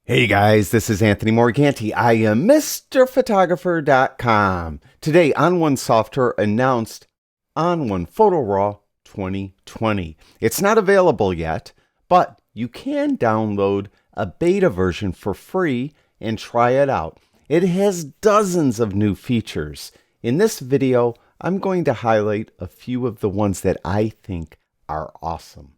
Hey guys, this is Anthony Morganti. I am MrPhotographer.com. Today, On1 Software announced On1 Photo Raw 2020. It's not available yet, but you can download a beta version for free and try it out. It has dozens of new features. In this video, I'm going to highlight a few of the ones that I think are awesome.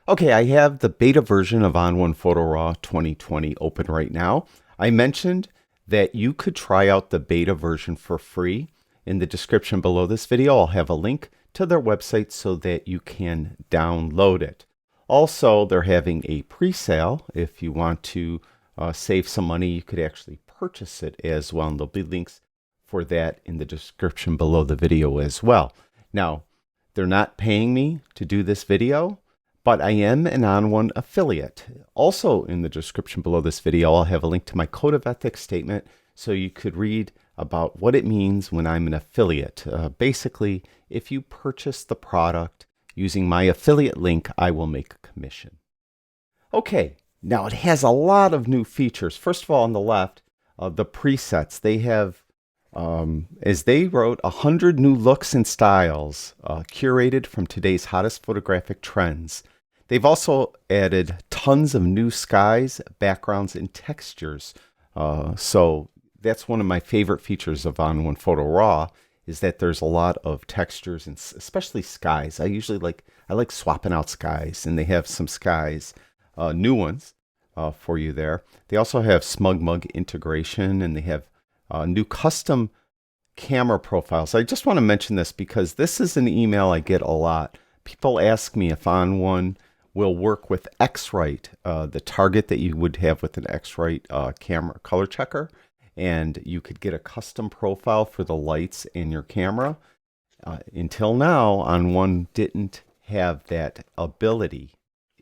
Okay, I have the beta version of On1 Photo Raw 2020 open right now. I mentioned that you could try out the beta version for free. In the description below this video, I'll have a link to their website so that you can download it. Also, they're having a pre-sale. If you want to save some money, you could actually purchase it as well, and there'll be links for that in the description below the video as well. Now, they're not paying me to do this video, but I am an On1 affiliate. Also in the description below this video, I'll have a link to my code of ethics statement so you could read about what it means when I'm an affiliate. Basically, if you purchase the product using my affiliate link, I will make a commission. Okay, now it has a lot of new features. First of all, on the left, the presets. They have, as they wrote, 100 new looks and styles curated from today's hottest photographic trends. They've also added tons of new skies, backgrounds, and textures. So that's one of my favorite features of On1 Photo Raw, is that there's a lot of textures, and especially skies. I like swapping out skies, and they have some skies, new ones for you there. They also have SmugMug integration, and they have new custom camera profiles. I just want to mention this because this is an email I get a lot. People ask me if On1 will work with X-Rite, the target that you would have with an X-Rite camera color checker, and you could get a custom profile for the lights in your camera. Until now, On1 didn't have that ability.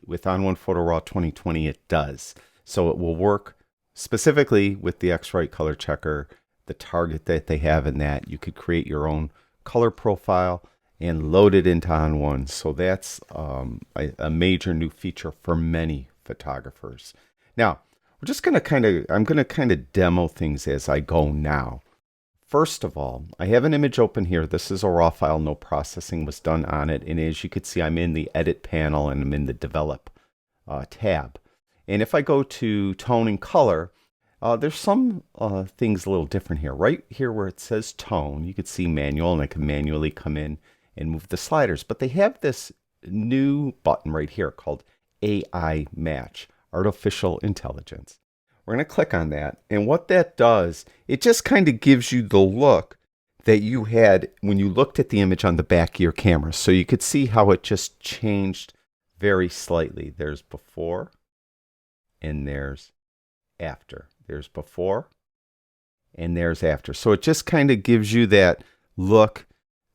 With On1 Photo Raw 2020, it does. So it will work specifically with the X-Rite color checker, the target that they have in that. You could create your own color profile and load it into On1. So that's a major new feature for many photographers. Now, we're just going to I'm going to kind of demo things as I go now. First of all, I have an image open here. This is a raw file. No processing was done on it. And as you can see, I'm in the edit panel and I'm in the develop tab. And if I go to tone and color, there's some things a little different here. Right here where it says tone, you can see manual, and I can manually come in and move the sliders. But they have this new button right here called AI Match, Artificial Intelligence. We're going to click on that. And what that does, it just kind of gives you the look that you had when you looked at the image on the back of your camera. So you could see how it just changed very slightly. There's before and there's after. There's before and there's after. So it just kind of gives you that look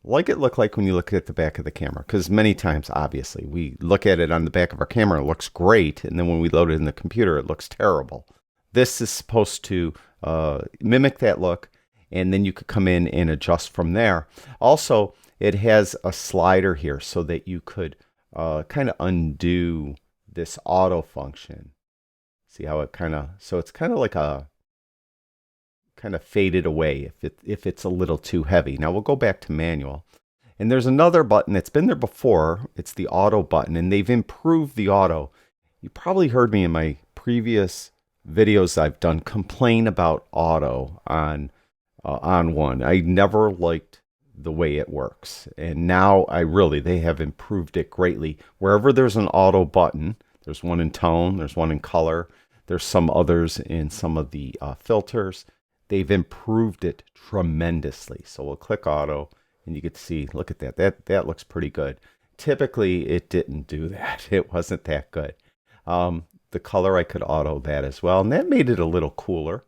like it looked like when you look at the back of the camera. Because many times, obviously, we look at it on the back of our camera, it looks great. And then when we load it in the computer, it looks terrible. This is supposed to mimic that look. And then you could come in and adjust from there. Also, it has a slider here so that you could kind of undo this auto function. See how it so it's kind of like a kind of faded away if it's a little too heavy. Now we'll go back to manual. And there's another button that's been there before. It's the auto button, and they've improved the auto. You probably heard me in my previous videos I've done complain about auto on On1. I never liked the way it works. And now they have improved it greatly. Wherever there's an auto button, there's one in tone, there's one in color, there's some others in some of the filters. They've improved it tremendously. So we'll click auto, and you can see, look at that. That looks pretty good. Typically, it didn't do that. It wasn't that good. The color, I could auto that as well, and that made it a little cooler.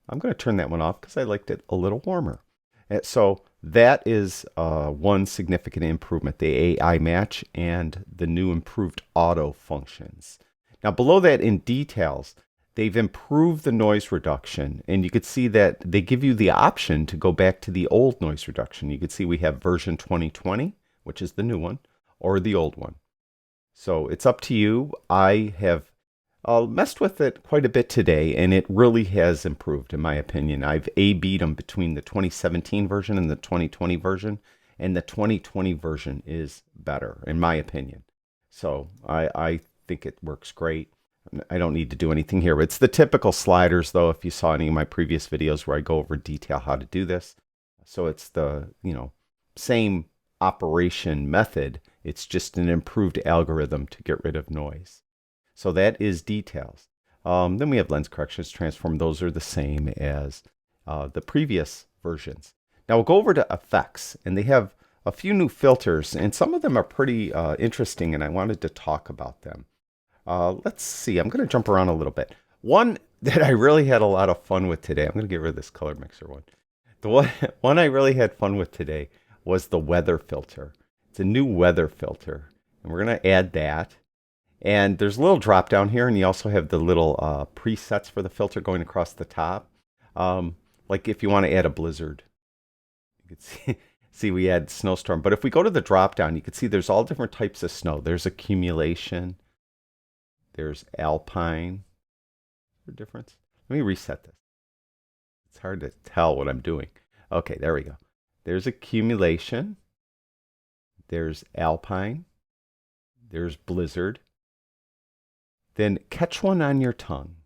I'm going to turn that one off because I liked it a little warmer. And so that is one significant improvement, the AI match and the new improved auto functions. Now below that in details, they've improved the noise reduction, and you could see that they give you the option to go back to the old noise reduction. You could see we have version 2020, which is the new one, or the old one. So it's up to you. I have messed with it quite a bit today, and it really has improved, in my opinion. I've A/B'd them between the 2017 version and the 2020 version, and the 2020 version is better, in my opinion. So I think it works great. I don't need to do anything here. It's the typical sliders, though, if you saw any of my previous videos where I go over detail how to do this. So it's the, same operation method. It's just an improved algorithm to get rid of noise. So that is details. Then we have lens corrections, transform. Those are the same as the previous versions. Now we'll go over to effects, and they have a few new filters, and some of them are pretty interesting, and I wanted to talk about them. Let's see. I'm going to jump around a little bit. One that I really had a lot of fun with today, I'm going to get rid of this color mixer one. The one I really had fun with today was the weather filter. It's a new weather filter, and we're going to add that. And there's a little drop down here, and you also have the little presets for the filter going across the top. Like if you want to add a blizzard, you can see we add snowstorm. But if we go to the drop down, you can see there's all different types of snow. There's accumulation. There's alpine. Is there a difference? Let me reset this. It's hard to tell what I'm doing. Okay, there we go. There's accumulation. There's alpine. There's blizzard. Then catch one on your tongue.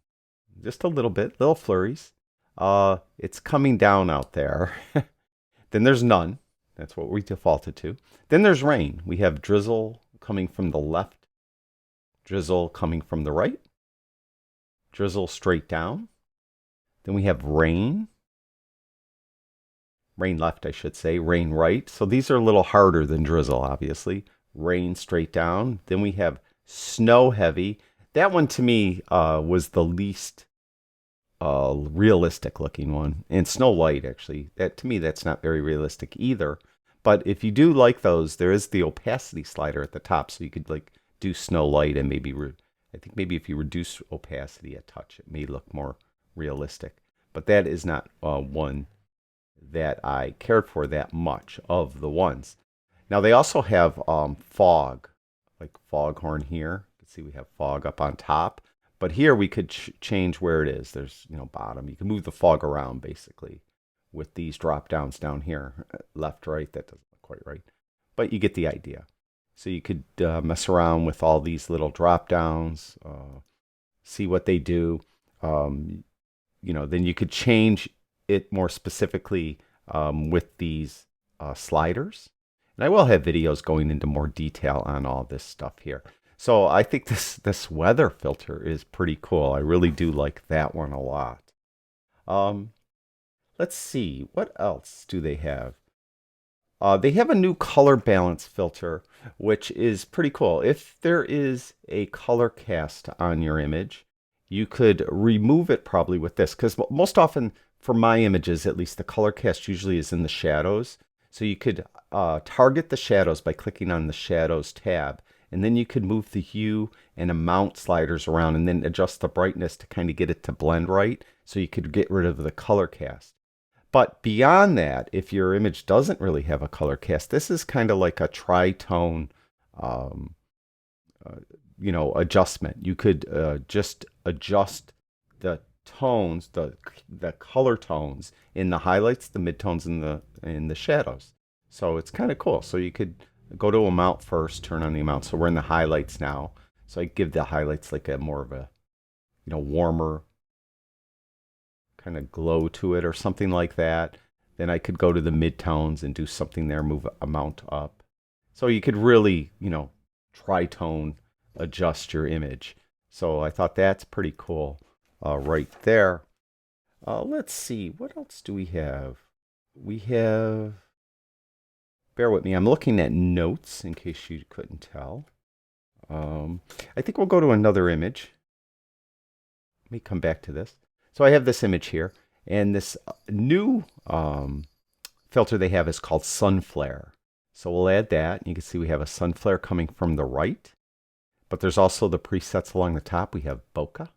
Just a little bit, little flurries. It's coming down out there. Then there's none. That's what we defaulted to. Then there's rain. We have drizzle coming from the left, drizzle coming from the right, drizzle straight down. Then we have rain. Rain left, I should say. Rain right. So these are a little harder than drizzle, obviously. Rain straight down. Then we have snow heavy. That one to me was the least realistic looking one. And Snow Light, actually. To me, that's not very realistic either. But if you do like those, there is the opacity slider at the top. So you could do Snow Light and maybe, I think maybe if you reduce opacity a touch, it may look more realistic. But that is not one that I cared for that much of the ones. Now they also have fog, like foghorn here. See, we have fog up on top, but here we could change where it is. There's, bottom. You can move the fog around basically with these drop downs down here, left, right. That doesn't look quite right, but you get the idea. So you could mess around with all these little drop downs, see what they do. Then you could change it more specifically with these sliders. And I will have videos going into more detail on all this stuff here. So I think this weather filter is pretty cool. I really do like that one a lot. Let's see, what else do they have? They have a new color balance filter, which is pretty cool. If there is a color cast on your image, you could remove it probably with this, because most often for my images, at least, the color cast usually is in the shadows. So you could target the shadows by clicking on the shadows tab. And then you could move the hue and amount sliders around and then adjust the brightness to kind of get it to blend right. So you could get rid of the color cast. But beyond that, if your image doesn't really have a color cast, this is kind of like a tritone, adjustment. You could just adjust the tones, the color tones in the highlights, the midtones, and the shadows. So it's kind of cool. So you could go to amount first, turn on the amount. So we're in the highlights now. So I give the highlights like a more of a, warmer kind of glow to it or something like that. Then I could go to the midtones and do something there, move amount up. So you could really, tritone adjust your image. So I thought that's pretty cool right there. Let's see, what else do we have? We have, bear with me, I'm looking at notes in case you couldn't tell. I think we'll go to another image. Let me come back to this. So I have this image here, and this new filter they have is called Sun Flare. So we'll add that. You can see we have a sun flare coming from the right, but there's also the presets along the top. We have bokeh.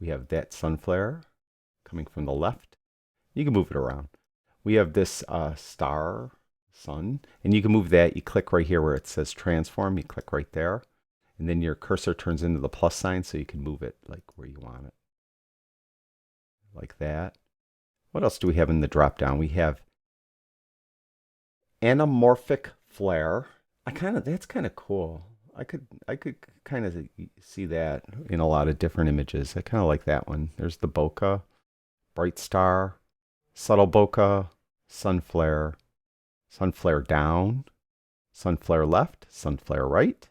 We have that sun flare coming from the left. You can move it around. We have this star sun. And you can move that. You click right here where it says transform. You click right there. And then your cursor turns into the plus sign so you can move it like where you want it. Like that. What else do we have in the drop down? We have anamorphic flare. That's kind of cool. I could kind of see that in a lot of different images. I kind of like that one. There's the bokeh, bright star, subtle bokeh, sun flare down, sun flare left, sun flare right.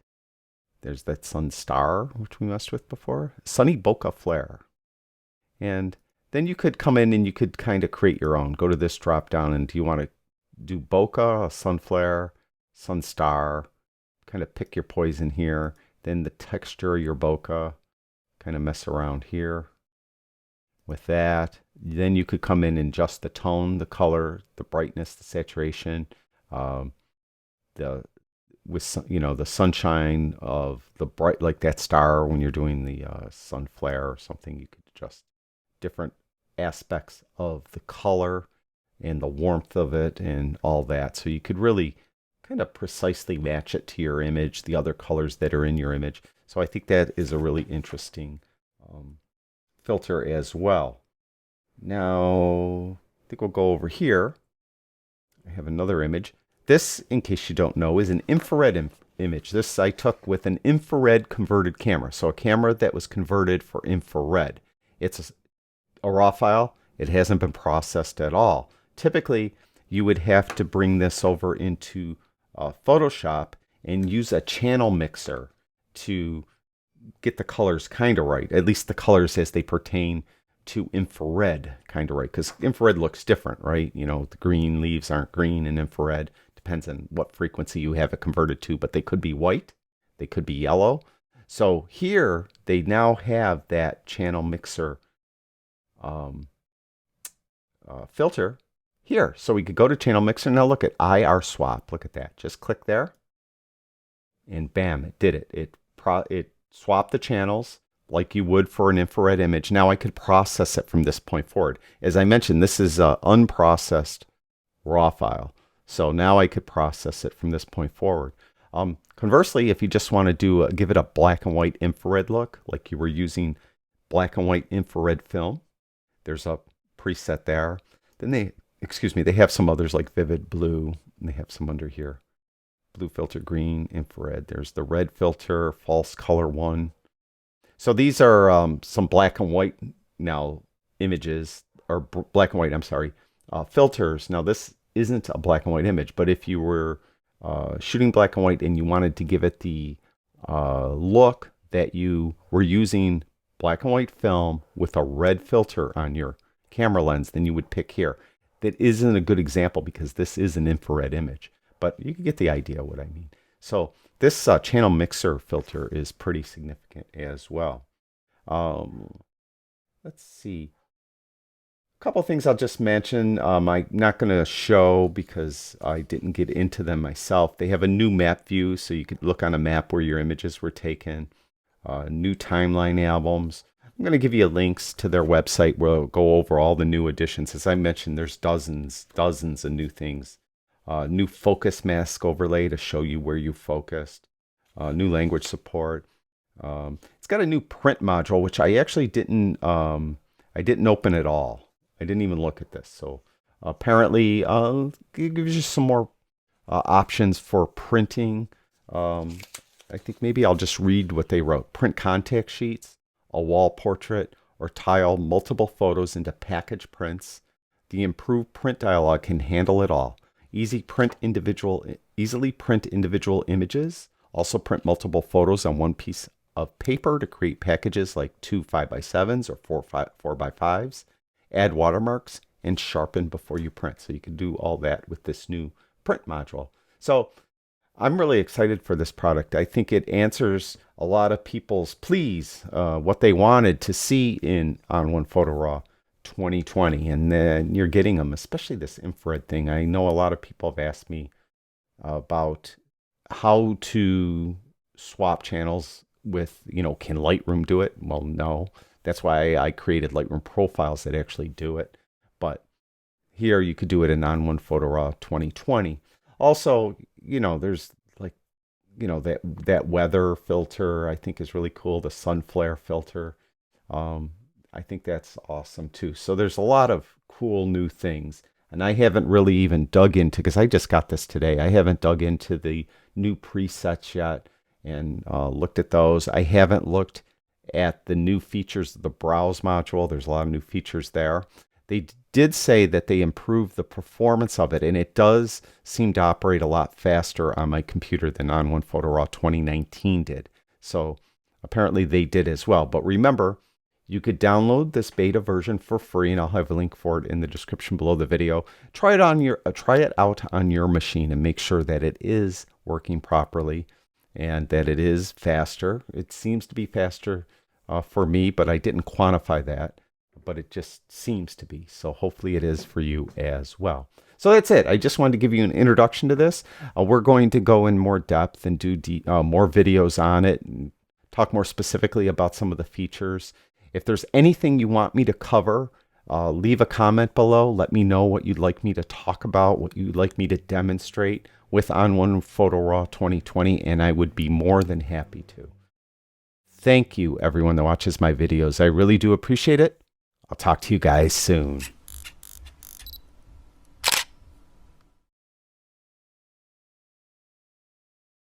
There's that sun star, which we messed with before. Sunny bokeh flare. And then you could come in and you could kind of create your own. Go to this drop down and do you want to do bokeh, a sun flare, sun star, kind of pick your poison here. Then the texture of your bokeh, kind of mess around here with that. Then you could come in and adjust the tone, the color, the brightness, the saturation, the sunshine of the bright, like that star when you're doing the sun flare or something. You could adjust different aspects of the color and the warmth of it and all that. So you could really kind of precisely match it to your image, the other colors that are in your image. So I think that is a really interesting filter as well. Now, I think we'll go over here. I have another image. This, in case you don't know, is an infrared image. This I took with an infrared converted camera. So a camera that was converted for infrared. It's a raw file. It hasn't been processed at all. Typically, you would have to bring this over into Photoshop and use a channel mixer to get the colors kind of right, at least the colors as they pertain to infrared kind of right, because infrared looks different, right? You know, the green leaves aren't green in infrared. Depends on what frequency you have it converted to, but they could be white, they could be yellow. So here they now have that channel mixer filter here. So we could go to channel mixer. Now look at IR swap. Look at that. Just click there and bam, it did it. It swapped the channels like you would for an infrared image. Now I could process it from this point forward. As I mentioned, this is an unprocessed raw file. So now I could process it from this point forward. Conversely, if you just want to give it a black and white infrared look, like you were using black and white infrared film, there's a preset there. Then they have some others like vivid blue, and they have some under here. Blue filter, green, infrared. There's the red filter, false color one. So these are some black and white now images, or black and white, I'm sorry, filters. Now this isn't a black and white image, but if you were shooting black and white and you wanted to give it the look that you were using black and white film with a red filter on your camera lens, then you would pick here. That isn't a good example because this is an infrared image, but you can get the idea what I mean. So this channel mixer filter is pretty significant as well. Let's see. A couple things I'll just mention. I'm not going to show because I didn't get into them myself. They have a new map view, so you could look on a map where your images were taken. New timeline albums. I'm going to give you links to their website where we'll go over all the new additions. As I mentioned, there's dozens of new things. New focus mask overlay to show you where you focused. New language support. It's got a new print module, which I actually didn't open at all. I didn't even look at this. So apparently, it gives you some more options for printing. I think maybe I'll just read what they wrote. Print contact sheets, a wall portrait, or tile multiple photos into package prints. The improved print dialog can handle it all. Easily print individual images. Also print multiple photos on one piece of paper to create packages like 2 5x7s or 4 by 5s. Add watermarks and sharpen before you print. So you can do all that with this new print module. So I'm really excited for this product. I think it answers a lot of people's pleas, what they wanted to see in On1 Photo Raw 2020. And then you're getting them, especially this infrared thing. I know a lot of people have asked me about how to swap channels with, can Lightroom do it? Well, no. That's why I created Lightroom profiles that actually do it. But here you could do it in On1 Photo Raw 2020. Also, there's like, that weather filter I think is really cool. The sun flare filter. Um, I think that's awesome too. So there's a lot of cool new things. And I haven't really even dug into, because I just got this today. I haven't dug into the new presets yet and looked at those. I haven't looked at the new features of the browse module. There's a lot of new features there. They did say that they improved the performance of it, and it does seem to operate a lot faster on my computer than On1 Photo Raw 2019 did. So apparently they did as well. But remember, you could download this beta version for free, and I'll have a link for it in the description below the video. Try it out on your machine and make sure that it is working properly and that it is faster. It seems to be faster for me, but I didn't quantify that. But it just seems to be. So hopefully it is for you as well. So that's it. I just wanted to give you an introduction to this. We're going to go in more depth and do more videos on it and talk more specifically about some of the features. If there's anything you want me to cover, leave a comment below. Let me know what you'd like me to talk about, what you'd like me to demonstrate with On1 Photo Raw 2020, and I would be more than happy to. Thank you, everyone that watches my videos. I really do appreciate it. I'll talk to you guys soon.